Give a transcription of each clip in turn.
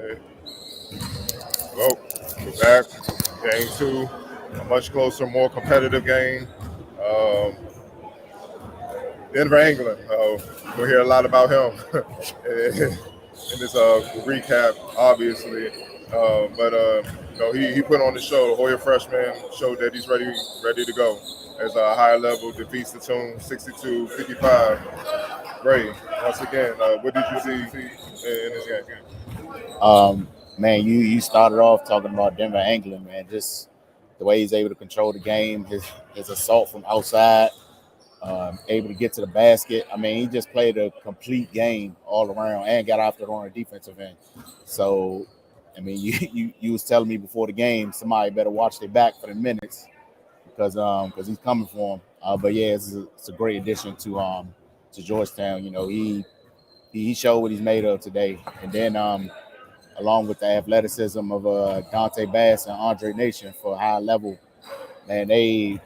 Hey, well, we're back. Game two, a much closer, more competitive game. Um, Denver England. We'll hear a lot about him in this recap, obviously. But he put on the show. The Hoya freshman showed that he's ready to go. As a higher level defeats the Toon 62-55. Ray, once again, what did you see in this game? Man, you started off talking about Denver England, man. Just the way he's able to control the game, his assault from outside, able to get to the basket. I mean, he just played a complete game all around and got after it on the defensive end. So, I mean, you was telling me before the game somebody better watch their back for the minutes because he's coming for him. But yeah, it's a great addition to Georgetown. You know, he showed what he's made of today, and then along with the athleticism of Dante Bass and Andre Nation for high level, man, they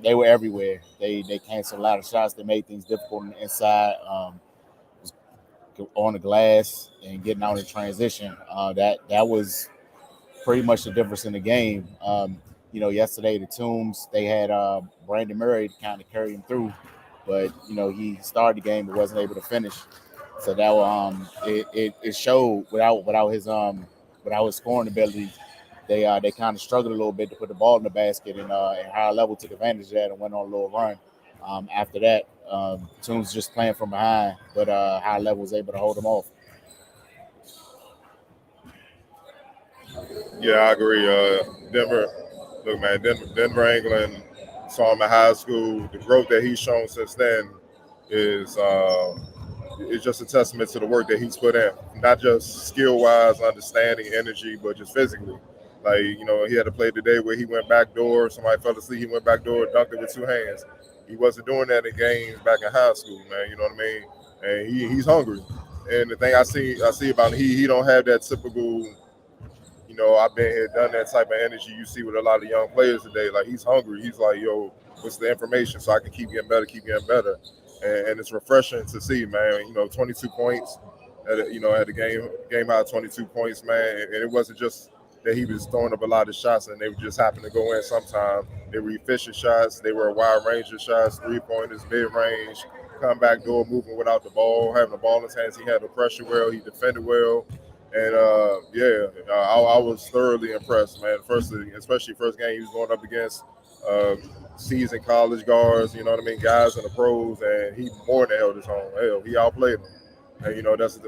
were everywhere. They canceled a lot of shots. They made things difficult on the inside, on the glass, and getting out in transition. That was pretty much the difference in the game. Yesterday the Tombs they had Brandon Murray to kind of carry him through, but he started the game but wasn't able to finish. So that it showed without his scoring ability, they kind of struggled a little bit to put the ball in the basket, and high level took advantage of that and went on a little run. After that, Toombs just playing from behind, but high level was able to hold them off. Yeah, I agree. Denver, look, man, Denver England saw him in high school. The growth that he's shown since then is it's just a testament to the work that he's put in, not just skill wise, understanding, energy, but just physically. Like, he had a play today where he went back door. Somebody fell asleep. He went back door, dunked it with two hands. He wasn't doing that in games back in high school, man. You know what I mean? And he's hungry. And the thing I see about him, he don't have that typical, I've been here, done that type of energy you see with a lot of young players today. Like, he's hungry. He's like, yo, what's the information so I can keep getting better. And it's refreshing to see, man. 22 points at the game high 22 points, man. And it wasn't just that he was throwing up a lot of shots and they would just happen to go in sometimes. They were efficient shots. They were a wide range of shots, 3-pointers, mid range, come back door, moving without the ball, having the ball in his hands. He had the pressure well. He defended well. And I was thoroughly impressed, man. Especially first game he was going up against uh, seasoned college guards, you know what I mean, guys in the pros, and he more than held his own. Hell, he outplayed them, and that's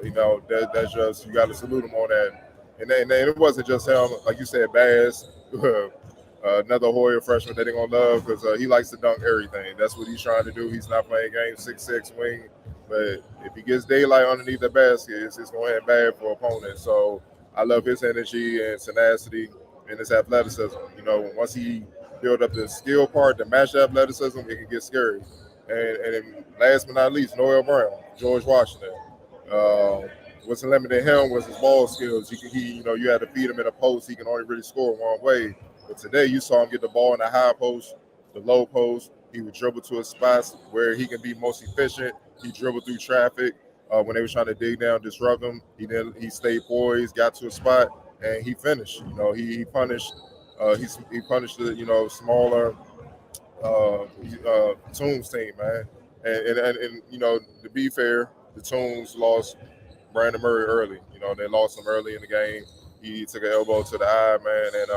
just you got to salute him on that. And it wasn't just him, like you said, Bass. Another Hoya freshman that they're gonna love because he likes to dunk everything. That's what he's trying to do. He's not playing games 6'6" wing, but if he gets daylight underneath the basket, it's going to end bad for opponents. So I love his energy and tenacity and his athleticism. Once he build up the skill part to match the athleticism, it can get scary. And last but not least, Noel Brown, George Washington. Uh, what's limiting him was his ball skills. You had to feed him in a post. He can only really score one way. But today, you saw him get the ball in the high post, the low post. He would dribble to his spots where he can be most efficient. He dribbled through traffic when they were trying to dig down, disrupt him. He stayed poised, got to a spot, and he finished. He punished. He punished the smaller Toons team, man. And to be fair, the Toons lost Brandon Murray early. They lost him early in the game. He took an elbow to the eye, man, and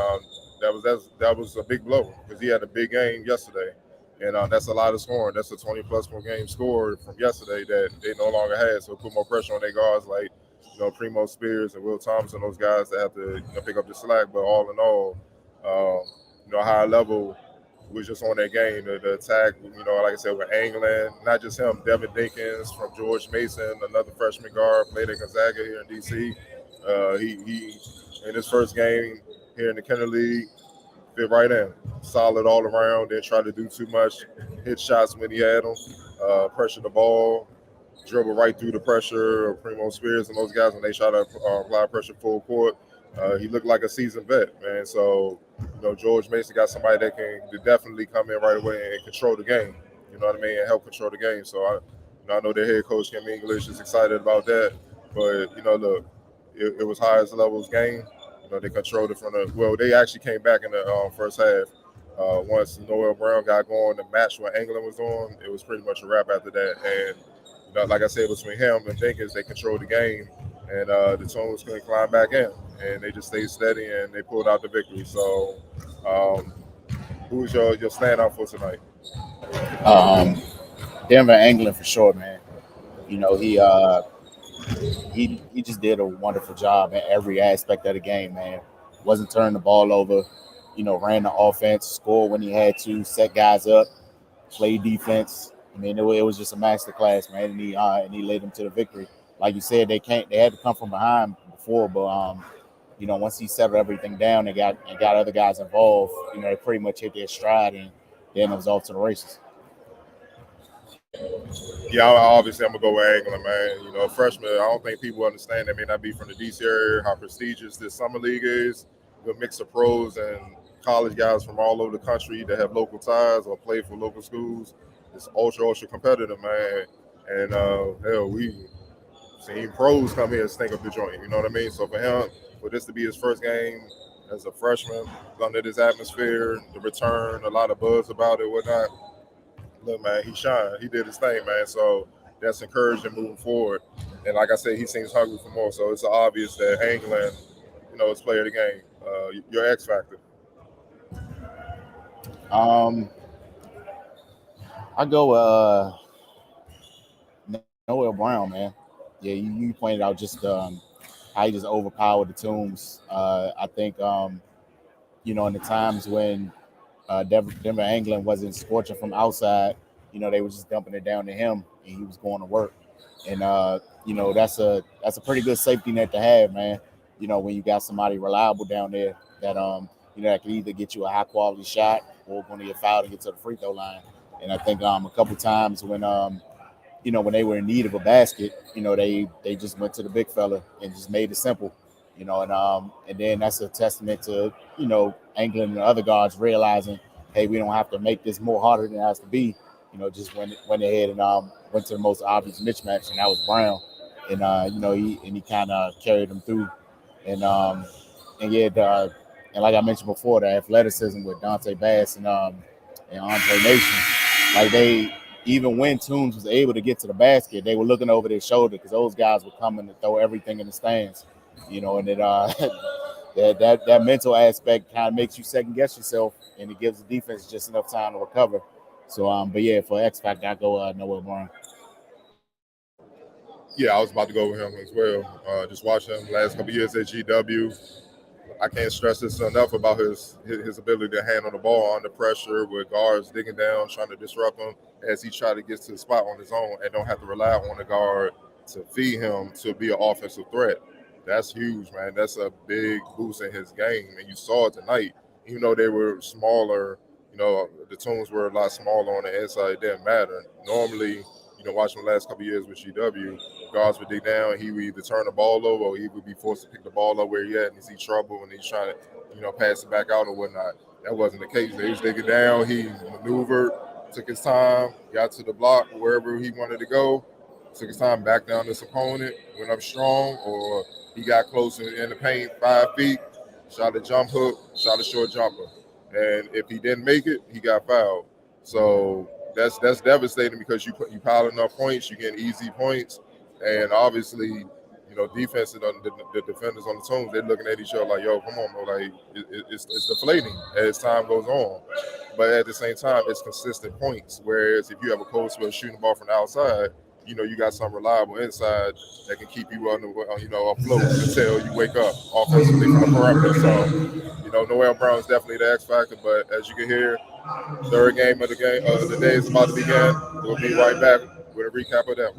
that was a big blow because he had a big game yesterday, and that's a lot of scoring. That's a 20+ per game score from yesterday that they no longer had. So it put more pressure on their guards like Primo Spears and Will Thompson, those guys that have to pick up the slack. But all in all, high level was just on that game. The attack, like I said, with England, not just him, Devin Dinkins from George Mason, another freshman guard, played at Gonzaga here in DC. He in his first game here in the Kennedy League, fit right in, solid all around. Didn't try to do too much, hit shots when he had them, pressure the ball, dribble right through the pressure of Primo Spears and those guys when they try to apply pressure full court. He looked like a seasoned vet, man. So, George Mason got somebody that can definitely come in right away and control the game. You know what I mean? And help control the game. So I know their head coach Kim English is excited about that. But look, it was highest levels game. They controlled it from they actually came back in the first half. Once Noel Brown got going, the match what England was on, it was pretty much a wrap after that. And like I said, between him and Jenkins, they controlled the game, and the Tones couldn't climb back in, and they just stayed steady and they pulled out the victory. So, who's your standout for tonight? Denver England for sure, man. He just did a wonderful job in every aspect of the game, man. Wasn't turning the ball over, ran the offense, scored when he had to, set guys up, play defense. I mean, it was just a masterclass, man, and he led them to the victory. Like you said, they had to come from behind before, but once he settled everything down and got other guys involved, they pretty much hit their stride, and then it was off to the races. Yeah, obviously I'm gonna go with England, man. Freshmen, I don't think people understand. They may not be from the DC area how prestigious this summer league is. The mix of pros and college guys from all over the country that have local ties or play for local schools. It's ultra competitive, man. And hell, we seen pros come here and stink up the joint. You know what I mean? So for him, for this to be his first game as a freshman under this atmosphere, the return, a lot of buzz about it, whatnot. Look, man, he shined. He did his thing, man. So that's encouraging moving forward. And like I said, he seems hungry for more. So it's obvious that England, is player of the game. Your X factor. I go Noel Brown, man. Yeah, you pointed out just how he just overpowered the Tombs. I think in the times when Denver England wasn't scorching from outside, they were just dumping it down to him, and he was going to work. And that's a pretty good safety net to have, man. When you got somebody reliable down there that that can either get you a high quality shot or going to get fouled and get to the free throw line. And I think a couple times when when they were in need of a basket, they just went to the big fella and just made it simple. And then that's a testament to England and the other guards realizing, hey, we don't have to make this more harder than it has to be. Just went ahead and went to the most obvious mismatch, and that was Brown. And he kind of carried them through. And like I mentioned before, the athleticism with Dante Bass and Andre Nation, like they, even when Toombs was able to get to the basket, they were looking over their shoulder because those guys were coming to throw everything in the stands. And it that mental aspect kind of makes you second guess yourself, and it gives the defense just enough time to recover. So, but yeah, for X Factor, I go Noel Brown. Yeah, I was about to go with him as well. Just watching him last couple of years at GW. I can't stress this enough about his ability to handle the ball under pressure with guards digging down, trying to disrupt him as he tries to get to the spot on his own and don't have to rely on the guard to feed him to be an offensive threat. That's huge, man. That's a big boost in his game. And you saw it tonight. Even though they were smaller, the Tombs were a lot smaller on the inside. It didn't matter. Normally, watching the last couple of years with GW, guards would dig down. He would either turn the ball over or he would be forced to pick the ball up where he at and he see trouble and he's trying to, pass it back out or whatnot. That wasn't the case. They was digging down. He maneuvered, took his time, got to the block wherever he wanted to go, took his time back down this opponent, went up strong, or he got close in the paint, 5 feet, shot a jump hook, shot a short jumper. And if he didn't make it, he got fouled. So that's devastating because you piling up points, you get easy points, and obviously, defense and the defenders on the Tombs, they're looking at each other like, yo, come on, bro, like it's deflating as time goes on. But at the same time, it's consistent points. Whereas if you have a coach who's shooting the ball from the outside, you got some reliable inside that can keep you afloat until you wake up offensively from the perimeter. So, Noel Brown is definitely the X factor. But as you can hear, third game of the day is about to begin. We'll be right back with a recap of that.